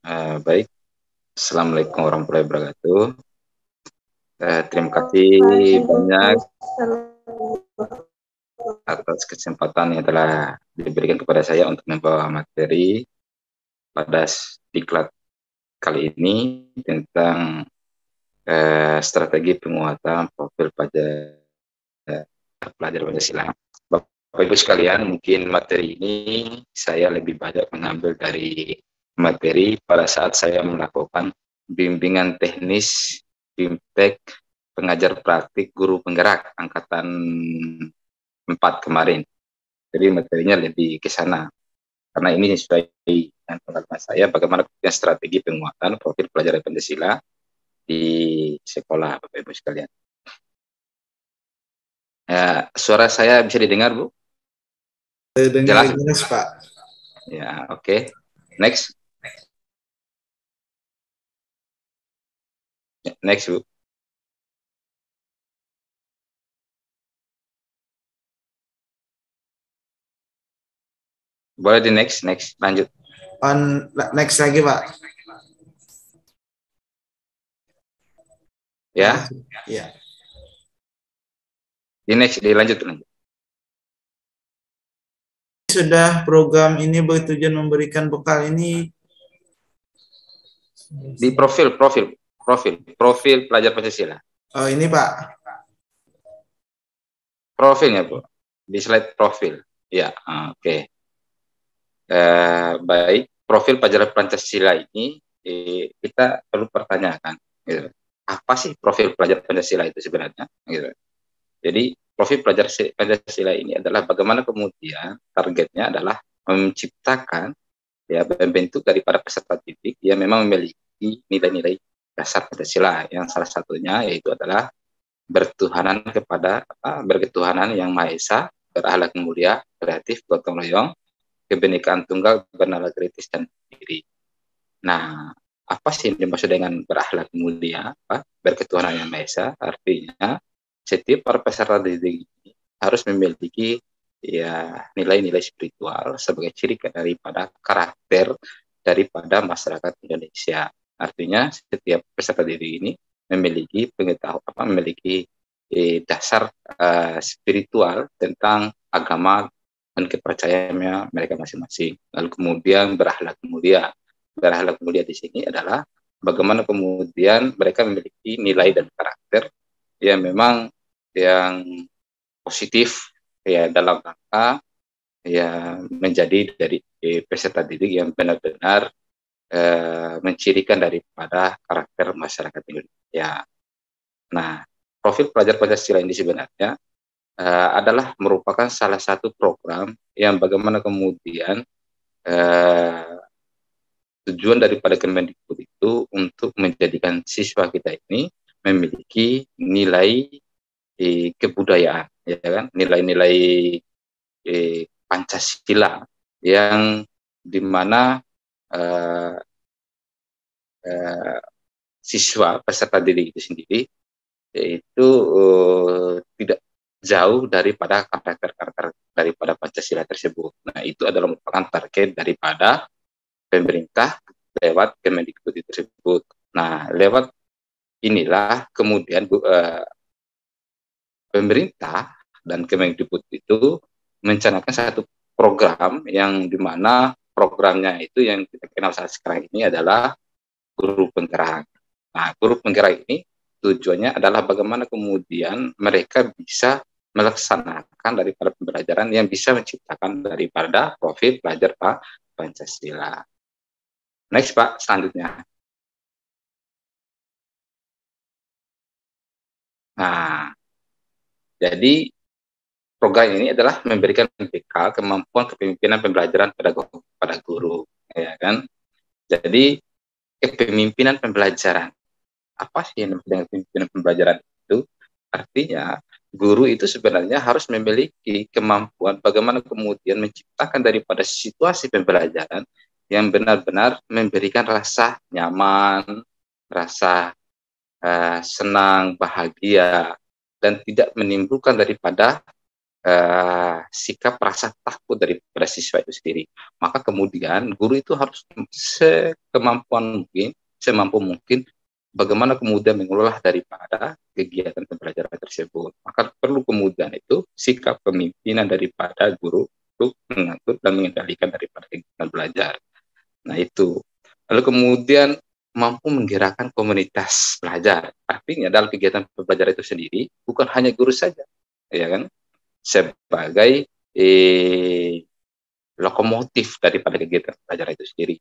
Baik, Assalamualaikum warahmatullahi wabarakatuh. Terima kasih banyak atas kesempatan yang telah diberikan kepada saya untuk membawa materi pada diklat kali ini tentang strategi penguatan profil pelajar Pancasila. Bapak Ibu sekalian, mungkin materi ini saya lebih banyak mengambil dari materi pada saat saya melakukan bimbingan teknis BIMTEK pengajar praktik guru penggerak angkatan 4 kemarin. Jadi materinya lebih ke sana. Karena ini sesuai dengan pengalaman saya bagaimana strategi penguatan profil pelajar Pancasila di sekolah, Bapak Ibu sekalian. Suara saya bisa didengar, Bu? Dengar jelas, Pak. Ya, oke. Next. Next, Bu. Boleh di next, lanjut. Next lagi, Pak. Ya. Ya. Dilanjut. Sudah program ini bertujuan memberikan bekal ini di profil pelajar Pancasila. Oh, ini, Pak. Profilnya, Bu. Di slide profil. Ya, oke. Baik, profil pelajar Pancasila ini kita perlu pertanyakan, gitu. Apa sih profil pelajar Pancasila itu sebenarnya? Gitu. Jadi profil pelajar Pancasila ini adalah bagaimana kemudian targetnya adalah menciptakan, ya, bentuk daripada peserta didik yang memang memiliki nilai-nilai dasar Pancasila, yang salah satunya yaitu adalah berketuhanan yang Maha Esa, berakhlak mulia, kreatif, gotong royong, kebenekaan tunggal, bernada kritis dan mandiri. Nah, apa sih yang dimaksud dengan berakhlak mulia, berketuhanan yang Maha Esa? Artinya setiap para peserta didik ini harus memiliki, ya, nilai-nilai spiritual sebagai ciri daripada karakter daripada masyarakat Indonesia. Artinya setiap peserta didik ini memiliki pengetahuan, memiliki dasar spiritual tentang agama dan kepercayaannya mereka masing-masing. Lalu kemudian berakhlak mulia. Berakhlak mulia di sini adalah bagaimana kemudian mereka memiliki nilai dan karakter yang memang yang positif, ya, dalam rangka, ya, menjadi dari peserta didik yang benar-benar mencirikan daripada karakter masyarakat Indonesia. Nah, profil pelajar Pancasila ini sebenarnya adalah merupakan salah satu program yang bagaimana kemudian tujuan daripada Kemendikbud itu untuk menjadikan siswa kita ini memiliki nilai kebudayaan, ya kan, nilai-nilai Pancasila yang dimana siswa peserta didik itu sendiri itu tidak jauh daripada karakter daripada Pancasila tersebut. Nah, itu adalah merupakan target daripada pemerintah lewat Kemendikbud tersebut. Nah, lewat inilah kemudian pemerintah dan Kemendikbud itu mencanangkan satu program yang dimana programnya itu yang kita kenal saat sekarang ini adalah guru penggerak. Nah, guru penggerak ini tujuannya adalah bagaimana kemudian mereka bisa melaksanakan daripada pembelajaran yang bisa menciptakan daripada profil pelajar Pancasila. Next, Pak, selanjutnya. Nah, jadi program ini adalah memberikan bekal kemampuan kepemimpinan pembelajaran pada guru, ya kan? Jadi kepemimpinan pembelajaran. Apa sih yang dengan kepemimpinan pembelajaran itu? Artinya guru itu sebenarnya harus memiliki kemampuan bagaimana kemudian menciptakan daripada situasi pembelajaran yang benar-benar memberikan rasa nyaman, rasa senang, bahagia, dan tidak menimbulkan daripada sikap rasa takut daripada siswa itu sendiri. Maka kemudian guru itu harus semampu mungkin bagaimana kemudian mengelola daripada kegiatan pembelajaran tersebut. Maka perlu kemudian itu sikap kepemimpinan daripada guru untuk mengatur dan mengendalikan daripada kegiatan belajar. Nah itu. Lalu kemudian mampu menggerakkan komunitas belajar. Artinya dalam kegiatan pembelajaran itu sendiri bukan hanya guru saja, ya kan? Sebagai lokomotif daripada kegiatan belajar itu sendiri.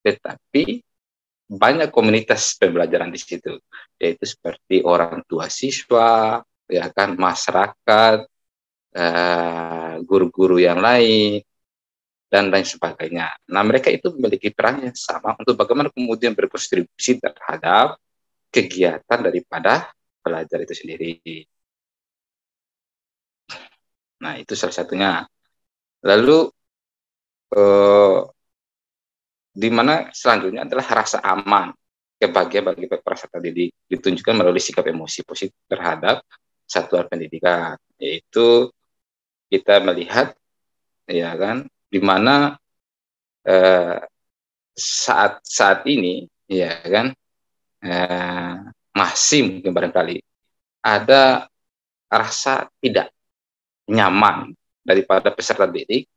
Tetapi banyak komunitas pembelajaran di situ, yaitu seperti orang tua siswa, ya kan, masyarakat, guru-guru yang lain, dan lain sebagainya. Nah, mereka itu memiliki peran yang sama untuk bagaimana kemudian berkontribusi terhadap kegiatan daripada belajar itu sendiri. Nah, itu salah satunya. Lalu, di mana selanjutnya adalah rasa aman, kebahagiaan bagi peserta didik ditunjukkan melalui sikap emosi positif terhadap satuan pendidikan. Yaitu kita melihat, ya kan, di mana saat ini, ya kan, masih mungkin barangkali ada rasa tidak nyaman daripada peserta didik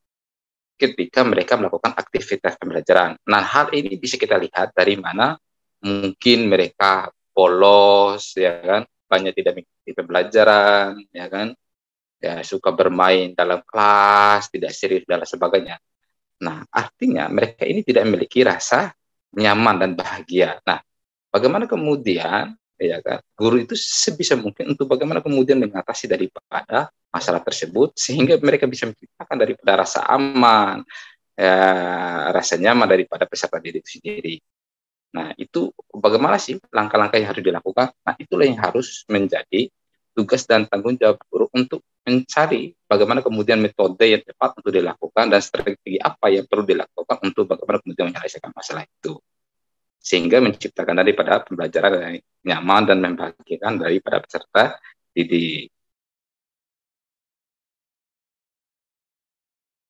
ketika mereka melakukan aktivitas pembelajaran. Nah, hal ini bisa kita lihat dari mana mungkin mereka polos, ya kan, banyak tidak mengikuti pembelajaran, ya kan, ya suka bermain dalam kelas, tidak serius dan sebagainya. Nah, artinya mereka ini tidak memiliki rasa nyaman dan bahagia. Nah, bagaimana kemudian, ya kan, guru itu sebisa mungkin untuk bagaimana kemudian mengatasi daripada masalah tersebut sehingga mereka bisa menciptakan daripada rasa aman, rasa nyaman daripada peserta didik itu sendiri. Nah, itu bagaimana sih langkah-langkah yang harus dilakukan? Nah, itulah yang harus menjadi tugas dan tanggung jawab guru untuk mencari bagaimana kemudian metode yang tepat untuk dilakukan dan strategi apa yang perlu dilakukan untuk bagaimana kemudian menyelesaikan masalah itu. Sehingga menciptakan daripada pembelajaran yang nyaman dan membahagiakan daripada peserta didik.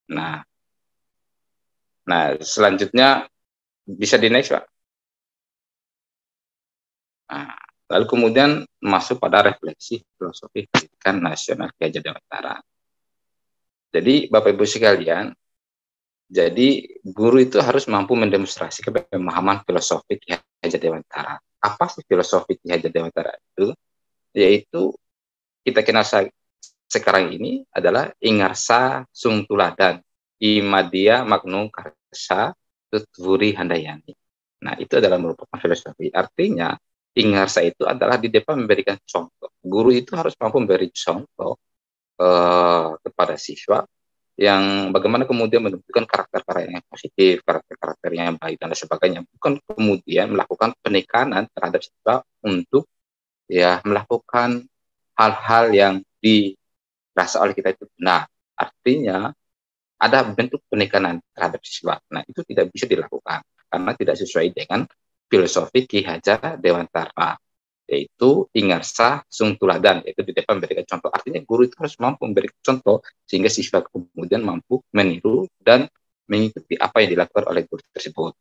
Nah, selanjutnya bisa di next, Pak. Nah, lalu kemudian masuk pada refleksi filosofi pendidikan nasional Ki Hajar Dewantara. Jadi Bapak Ibu sekalian, jadi guru itu harus mampu mendemonstrasikan pemahaman filosofi Ki Hajar Dewantara. Apa sih filosofi Ki Hajar Dewantara itu? Yaitu kita kenal sekarang ini adalah Ingarsa Sung Tuladan, Imadia Magnum Karsa Tutwuri Handayani. Nah, itu adalah merupakan filosofi. Artinya, Ingarsa itu adalah di depan memberikan contoh. Guru itu harus mampu memberi contoh kepada siswa yang bagaimana kemudian menunjukkan karakter-karakter yang positif, karakter-karakter yang baik, dan sebagainya. Bukan kemudian melakukan penekanan terhadap siswa untuk ya melakukan hal-hal yang dirasa oleh kita itu benar. Artinya, ada bentuk penekanan terhadap siswa. Nah, itu tidak bisa dilakukan karena tidak sesuai dengan filosofi Ki Hajar Dewantara, yaitu Ingarsa Sung Tuladan, yaitu di depan memberikan contoh. Artinya guru itu harus mampu memberikan contoh sehingga siswa kemudian mampu meniru dan mengikuti apa yang dilakukan oleh guru tersebut.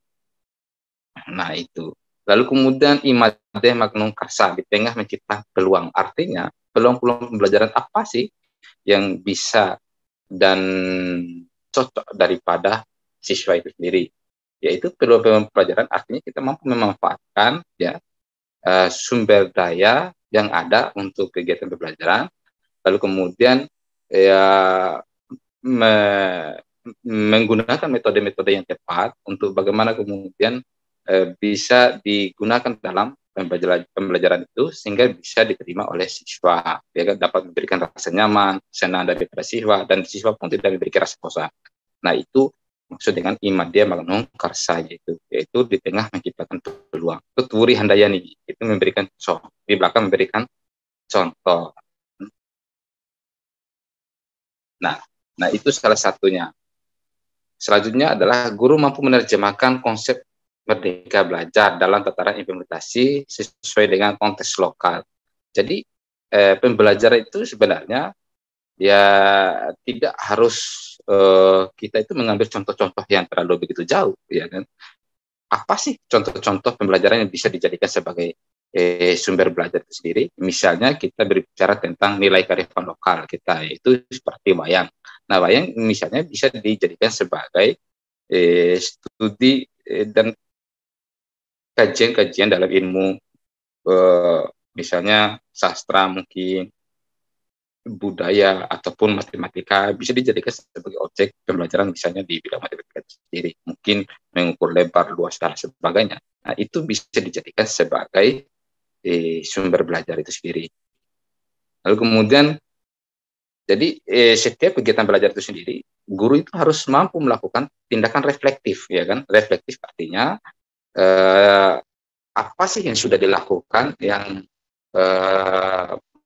Nah, itu. Lalu kemudian Imade Magnum Karsa, di tengah menciptakan peluang. Artinya, peluang-peluang pembelajaran apa sih yang bisa dan cocok daripada siswa itu sendiri, yaitu peluang pelajaran. Artinya kita mampu memanfaatkan ya sumber daya yang ada untuk kegiatan pembelajaran, lalu kemudian ya menggunakan metode-metode yang tepat untuk bagaimana kemudian bisa digunakan dalam pembelajaran itu sehingga bisa diterima oleh siswa, ya, dapat memberikan rasa nyaman, senang daripada siswa, dan siswa pun tidak memiliki rasa bosan. Nah, itu maksud dengan Imadia Magnum Karsa, yaitu di tengah menciptakan peluang. Tutwuri Handayani itu memberikan contoh, di belakang memberikan contoh. Nah, itu salah satunya. Selanjutnya adalah guru mampu menerjemahkan konsep merdeka belajar dalam tataran implementasi sesuai dengan konteks lokal. Jadi pembelajaran itu sebenarnya ya tidak harus kita itu mengambil contoh-contoh yang terlalu begitu jauh, ya kan? Apa sih contoh-contoh pembelajaran yang bisa dijadikan sebagai sumber belajar itu sendiri? Misalnya kita berbicara tentang nilai kearifan lokal kita, yaitu seperti wayang. Nah, wayang misalnya bisa dijadikan sebagai studi dan kajian-kajian dalam ilmu, misalnya sastra mungkin, budaya ataupun matematika bisa dijadikan sebagai objek pembelajaran misalnya di bidang matematika sendiri, mungkin mengukur lebar, luas dan sebagainya. Nah, itu bisa dijadikan sebagai sumber belajar itu sendiri. Lalu kemudian jadi setiap kegiatan belajar itu sendiri, guru itu harus mampu melakukan tindakan reflektif, ya kan? Reflektif artinya apa sih yang sudah dilakukan yang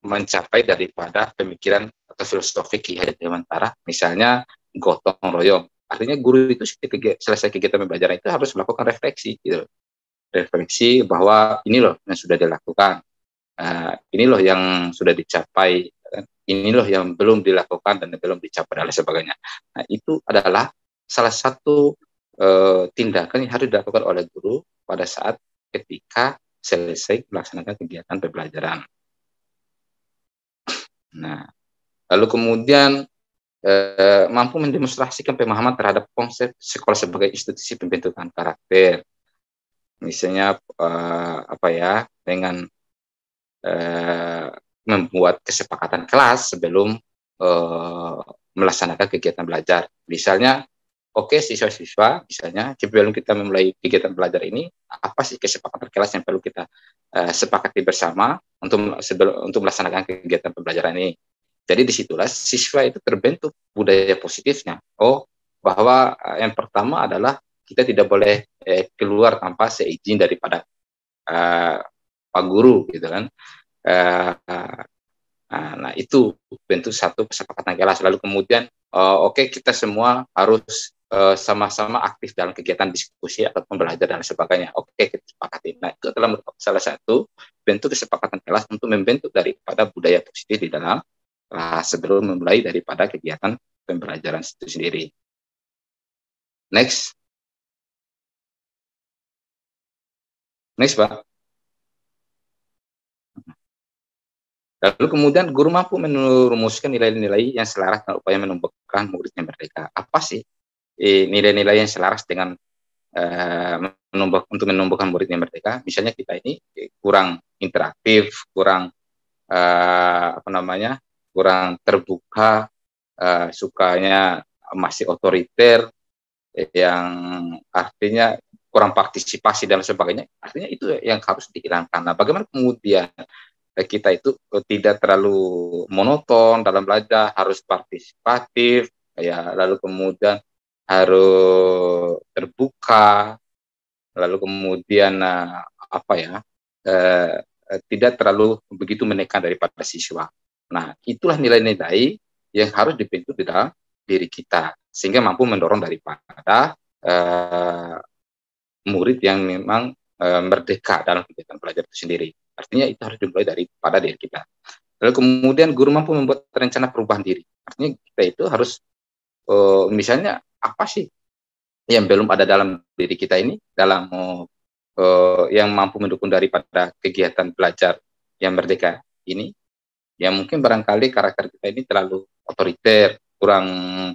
mencapai daripada pemikiran atau filosofi Ki Hajar Dewantara, misalnya gotong royong. Artinya guru itu selesai kegiatan pembelajaran itu harus melakukan refleksi, gitu. Refleksi bahwa ini loh yang sudah dilakukan, ini loh yang sudah dicapai, ini loh yang belum dilakukan dan belum dicapai dan sebagainya. Nah, itu adalah salah satu tindakan yang harus dilakukan oleh guru pada saat ketika selesai melaksanakan kegiatan pembelajaran. Nah, lalu kemudian mampu mendemonstrasikan pemahaman terhadap konsep sekolah sebagai institusi pembentukan karakter. Misalnya dengan membuat kesepakatan kelas sebelum melaksanakan kegiatan belajar. Misalnya, siswa-siswa, misalnya sebelum kita memulai kegiatan belajar ini, apa sih kesepakatan kelas yang perlu kita sepakati bersama untuk melaksanakan kegiatan pembelajaran ini. Jadi disitulah siswa itu terbentuk budaya positifnya. Bahwa yang pertama adalah kita tidak boleh keluar tanpa seizin daripada Pak Guru, gitu kan. Nah, itu bentuk satu kesepakatan kelas. Lalu kemudian, kita semua harus sama-sama aktif dalam kegiatan diskusi atau pembelajaran dan sebagainya. Kita sepakati. Nah, itu adalah salah satu bentuk kesepakatan kelas untuk membentuk daripada budaya positif di dalam sebelum memulai daripada kegiatan pembelajaran itu sendiri. Next, Pak. Lalu kemudian guru mampu merumuskan nilai-nilai yang selaras dengan upaya menumbuhkan muridnya merdeka. Apa sih nilai-nilai yang selaras dengan untuk menumbuhkan muridnya merdeka? Misalnya kita ini kurang interaktif, kurang kurang terbuka, sukanya masih otoriter, yang artinya kurang partisipasi dan sebagainya. Artinya itu yang harus dihilangkan. Nah, bagaimana kemudian kita itu tidak terlalu monoton dalam belajar, harus partisipatif, ya, lalu kemudian harus terbuka, lalu kemudian tidak terlalu begitu menekan daripada siswa. Nah, itulah nilai-nilai yang harus dibentuk di dalam diri kita sehingga mampu mendorong daripada murid yang memang merdeka dalam kegiatan belajar itu sendiri. Artinya itu harus dimulai daripada diri kita. Lalu kemudian guru mampu membuat rencana perubahan diri. Artinya kita itu harus misalnya apa sih yang belum ada dalam diri kita ini, dalam yang mampu mendukung daripada kegiatan belajar yang merdeka ini. Ya mungkin barangkali karakter kita ini terlalu otoriter, kurang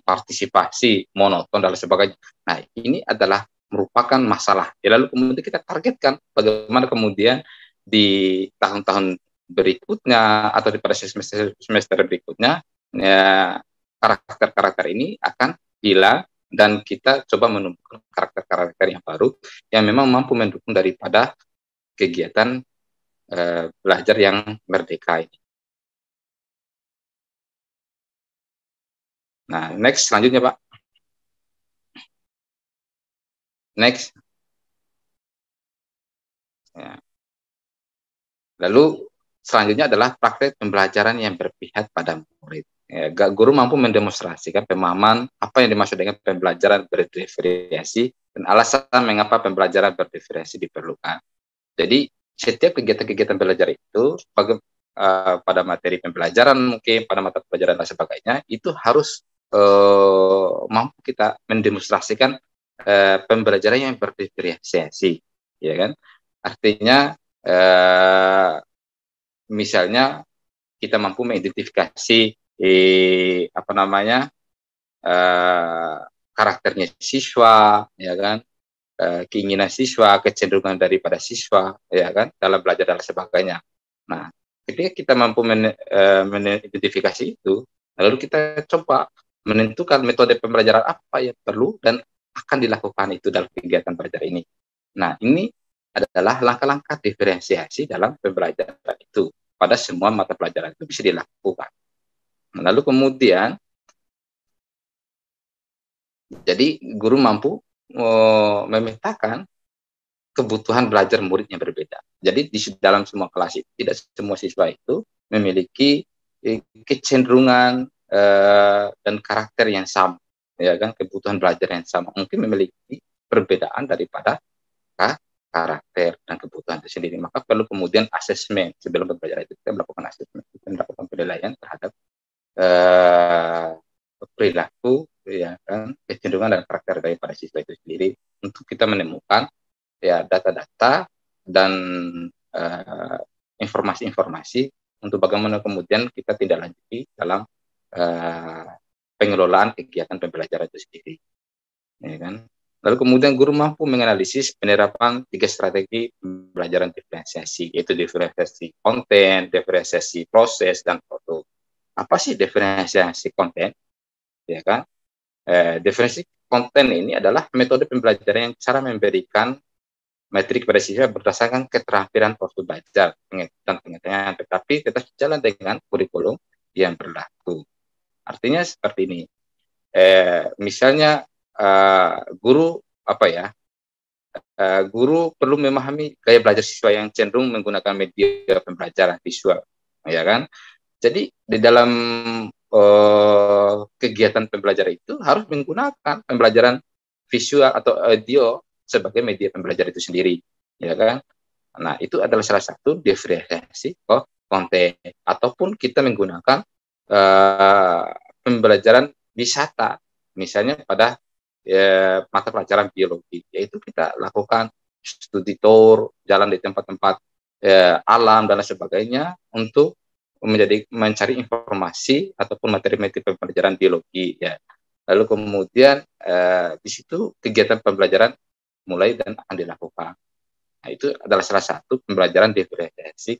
partisipasi, monoton dan sebagainya. Nah, ini adalah merupakan masalah. Ya, lalu kemudian kita targetkan bagaimana kemudian di tahun-tahun berikutnya atau di pada semester berikutnya, ya, karakter-karakter ini akan hilang dan kita coba menumbuhkan karakter-karakter yang baru yang memang mampu mendukung daripada kegiatan belajar yang merdeka ini. Nah, next selanjutnya Pak. Next. Ya. Lalu selanjutnya adalah praktek pembelajaran yang berpihak pada murid. Ya, guru mampu mendemonstrasikan pemahaman apa yang dimaksud dengan pembelajaran berdiferensiasi dan alasan mengapa pembelajaran berdiferensiasi diperlukan. Jadi setiap kegiatan-kegiatan belajar itu pada materi pembelajaran mungkin pada mata pelajaran dan sebagainya itu harus mampu kita mendemonstrasikan pembelajaran yang berdiferensiasi, ya kan? Artinya misalnya kita mampu mengidentifikasi apa namanya karakternya siswa, ya kan? Keinginan siswa, kecenderungan daripada siswa, ya kan, dalam belajar dan sebagainya. Nah, ketika kita mampu mengidentifikasi itu, lalu kita coba menentukan metode pembelajaran apa yang perlu dan akan dilakukan itu dalam kegiatan belajar ini. Nah, ini adalah langkah-langkah diferensiasi dalam pembelajaran itu. Pada semua mata pelajaran itu bisa dilakukan. Lalu kemudian, jadi guru mampu memetakan kebutuhan belajar murid yang berbeda. Jadi di dalam semua kelas itu tidak semua siswa itu memiliki kecenderungan dan karakter yang sama, ya kan, kebutuhan belajar yang sama. Mungkin memiliki perbedaan daripada karakter dan kebutuhan itu sendiri. Maka perlu kemudian asesmen sebelum belajar itu kita melakukan asesmen, kita melakukan penilaian terhadap perilaku, ya kan, kecenderungan dan karakter daripada siswa itu sendiri untuk kita menemukan ya data-data dan informasi-informasi untuk bagaimana kemudian kita tidak lanjuti dalam pengelolaan kegiatan pembelajaran itu sendiri, ya kan. Lalu kemudian guru mampu menganalisis penerapan 3 strategi pembelajaran diferensiasi, yaitu diferensiasi konten, diferensiasi proses, dan produk. Apa sih diferensiasi konten? Ya kan? Diferensiasi konten ini adalah metode pembelajaran yang cara memberikan materi kepada siswa berdasarkan keterampilan profil belajar dan pengetahuan, tetapi tetap sejalan dengan kurikulum yang berlaku. Artinya seperti ini. Misalnya guru guru perlu memahami gaya belajar siswa yang cenderung menggunakan media pembelajaran visual, ya kan? Jadi di dalam kegiatan pembelajaran itu harus menggunakan pembelajaran visual atau audio sebagai media pembelajaran itu sendiri, ya kan? Nah, itu adalah salah satu diferensiasi konten. Ataupun kita menggunakan pembelajaran wisata, misalnya pada mata pelajaran biologi, yaitu kita lakukan studi tour, jalan di tempat-tempat alam dan sebagainya untuk mencari informasi ataupun materi-materi pembelajaran biologi, ya. Lalu kemudian di situ kegiatan pembelajaran mulai dan akan dilakukan. Nah, itu adalah salah satu pembelajaran diferensiasi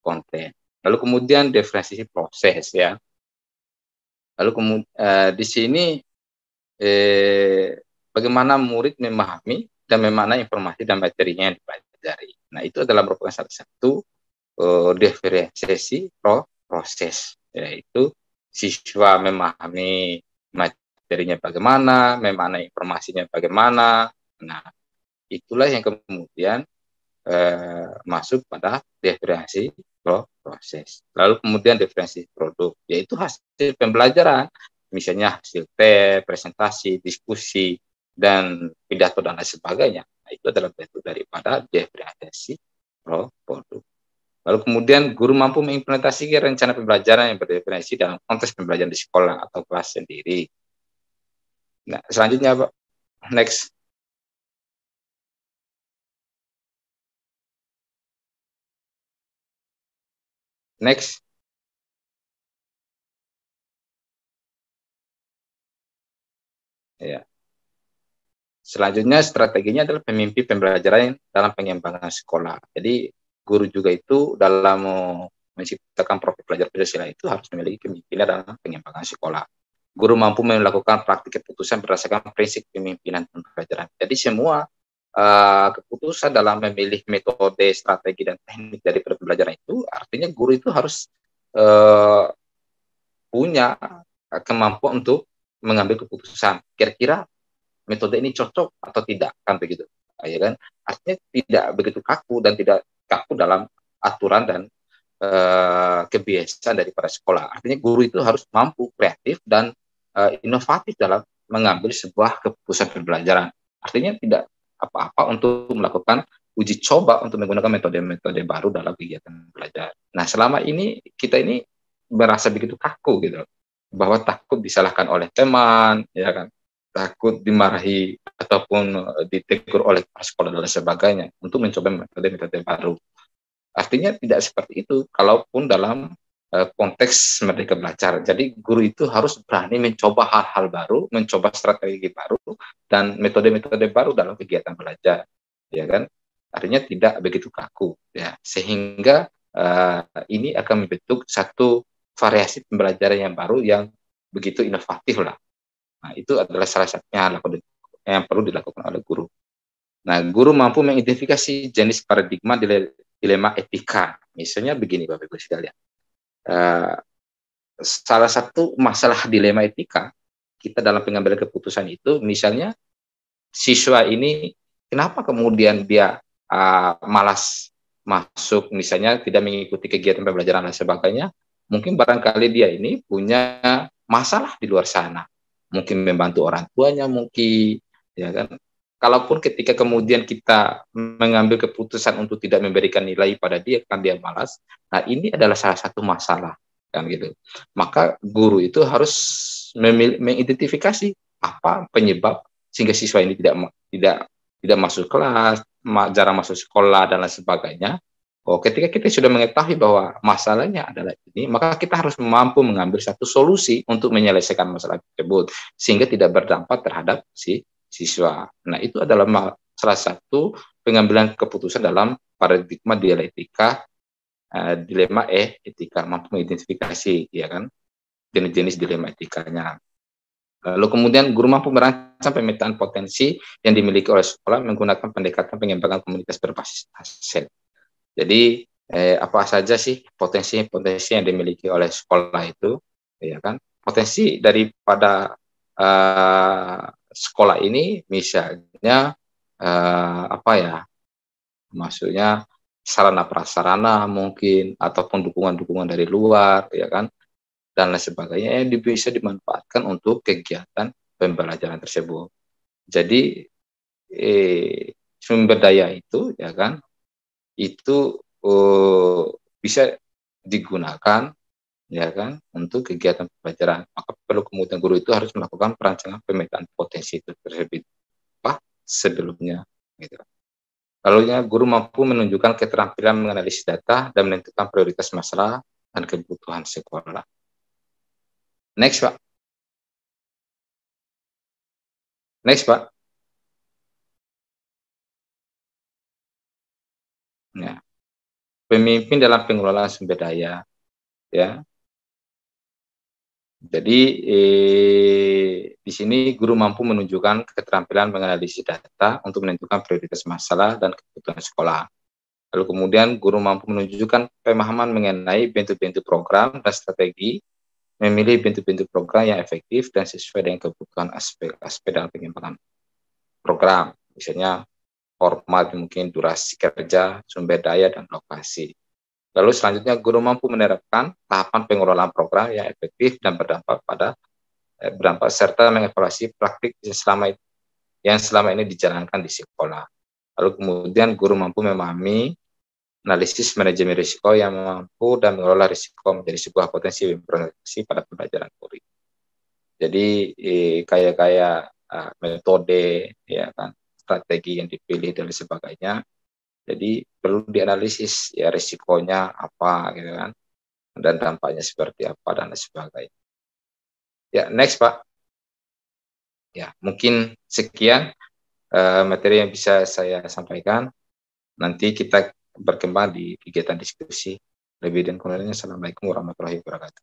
konten. Lalu kemudian diferensiasi proses, ya. Lalu kemudian di sini bagaimana murid memahami dan memaknai informasi dan materinya yang dipelajari. Nah, itu adalah merupakan salah satu diferensiasi proses, yaitu siswa memahami materinya bagaimana, memaknai informasinya bagaimana. Nah, itulah yang kemudian masuk pada diferensiasi proses. Lalu kemudian diferensiasi produk, yaitu hasil pembelajaran, misalnya hasil presentasi, diskusi, dan pidato dan lain sebagainya. Nah, itu adalah bentuk daripada diferensiasi produk. Lalu kemudian guru mampu mengimplementasikan rencana pembelajaran yang berdiferensi dalam konteks pembelajaran di sekolah atau kelas sendiri. Nah, selanjutnya Pak, next. Next. Ya. Selanjutnya strateginya adalah pemimpin pembelajaran dalam pengembangan sekolah. Jadi guru juga itu dalam menciptakan profil pelajar Pancasila itu harus memiliki kepemimpinan dalam pengembangan sekolah. Guru mampu melakukan praktik keputusan berdasarkan prinsip pemimpinan pembelajaran. Jadi semua keputusan dalam memilih metode, strategi, dan teknik dari pembelajaran itu, artinya guru itu harus punya kemampuan untuk mengambil keputusan. Kira-kira metode ini cocok atau tidak, kan begitu, ya kan? Artinya tidak begitu kaku dan tidak kaku dalam aturan dan kebiasaan daripada sekolah. Artinya guru itu harus mampu kreatif dan inovatif dalam mengambil sebuah keputusan pembelajaran. Artinya tidak apa-apa untuk melakukan uji coba untuk menggunakan metode-metode baru dalam kegiatan belajar. Nah, selama ini kita ini merasa begitu kaku gitu, bahwa takut disalahkan oleh teman, ya kan, takut dimarahi ataupun ditegur oleh kepala sekolah dan sebagainya untuk mencoba metode-metode baru. Artinya tidak seperti itu, kalaupun dalam konteks merdeka belajar. Jadi guru itu harus berani mencoba hal-hal baru, mencoba strategi baru dan metode-metode baru dalam kegiatan belajar, ya kan? Artinya tidak begitu kaku, ya. Sehingga ini akan membentuk satu variasi pembelajaran yang baru yang begitu inovatif lah. Nah, itu adalah salah satunya yang perlu dilakukan oleh guru. Nah, guru mampu mengidentifikasi jenis paradigma dilema etika. Misalnya begini, Bapak Ibu sekalian. Salah satu masalah dilema etika kita dalam pengambilan keputusan itu, misalnya siswa ini kenapa kemudian dia malas masuk, misalnya tidak mengikuti kegiatan pembelajaran dan sebagainya. Mungkin barangkali dia ini punya masalah di luar sana, mungkin membantu orang tuanya, mungkin, ya kan. Kalaupun ketika kemudian kita mengambil keputusan untuk tidak memberikan nilai pada dia, kan dia malas. Nah, ini adalah salah satu masalah, kan gitu. Maka guru itu harus mengidentifikasi apa penyebab sehingga siswa ini tidak masuk kelas, jarang masuk sekolah dan lain sebagainya. Ketika kita sudah mengetahui bahwa masalahnya adalah ini, maka kita harus mampu mengambil satu solusi untuk menyelesaikan masalah tersebut sehingga tidak berdampak terhadap si siswa. Nah, itu adalah salah satu pengambilan keputusan dalam paradigma dialektika, dilema etika, mampu mengidentifikasi, ya kan, jenis-jenis dilema etikanya. Lalu kemudian guru mampu merancang pemetaan potensi yang dimiliki oleh sekolah menggunakan pendekatan pengembangan komunitas berbasis aset. Jadi apa saja sih potensi yang dimiliki oleh sekolah itu, ya kan? Potensi daripada sekolah ini misalnya apa ya? Maksudnya sarana prasarana mungkin ataupun dukungan-dukungan dari luar, ya kan? Dan lain sebagainya yang bisa dimanfaatkan untuk kegiatan pembelajaran tersebut. Jadi sumber daya itu, ya kan, itu bisa digunakan, ya kan, untuk kegiatan pembelajaran. Maka perlu kemudian guru itu harus melakukan perancangan pemetaan potensi itu tersebut sebelumnya, gitu. Lalu guru mampu menunjukkan keterampilan menganalisis data dan menentukan prioritas masalah dan kebutuhan sekolah. Next, Pak. Next, Pak. Ya. Pemimpin dalam pengelolaan sumber daya, ya. Jadi di sini guru mampu menunjukkan keterampilan menganalisis data untuk menentukan prioritas masalah dan kebutuhan sekolah. Lalu kemudian guru mampu menunjukkan pemahaman mengenai bentuk-bentuk program dan strategi, memilih bentuk-bentuk program yang efektif dan sesuai dengan kebutuhan aspek-aspek dalam pengembangan program, misalnya format, mungkin durasi kerja, sumber daya, dan lokasi. Lalu selanjutnya guru mampu menerapkan tahapan pengelolaan program yang efektif dan berdampak serta mengevaluasi praktik yang selama ini dijalankan di sekolah. Lalu kemudian guru mampu memahami analisis manajemen risiko yang mampu dan mengelola risiko menjadi sebuah potensi implementasi pada pembelajaran guru. Jadi kayak metode, ya kan, strategi yang dipilih dan sebagainya. Jadi perlu dianalisis ya risikonya apa, gitu kan, dan dampaknya seperti apa dan sebagainya. Ya, next, Pak. Ya, mungkin sekian materi yang bisa saya sampaikan. Nanti kita berkembang di kegiatan diskusi. Lebih dan kurangnya, Assalamualaikum warahmatullahi wabarakatuh.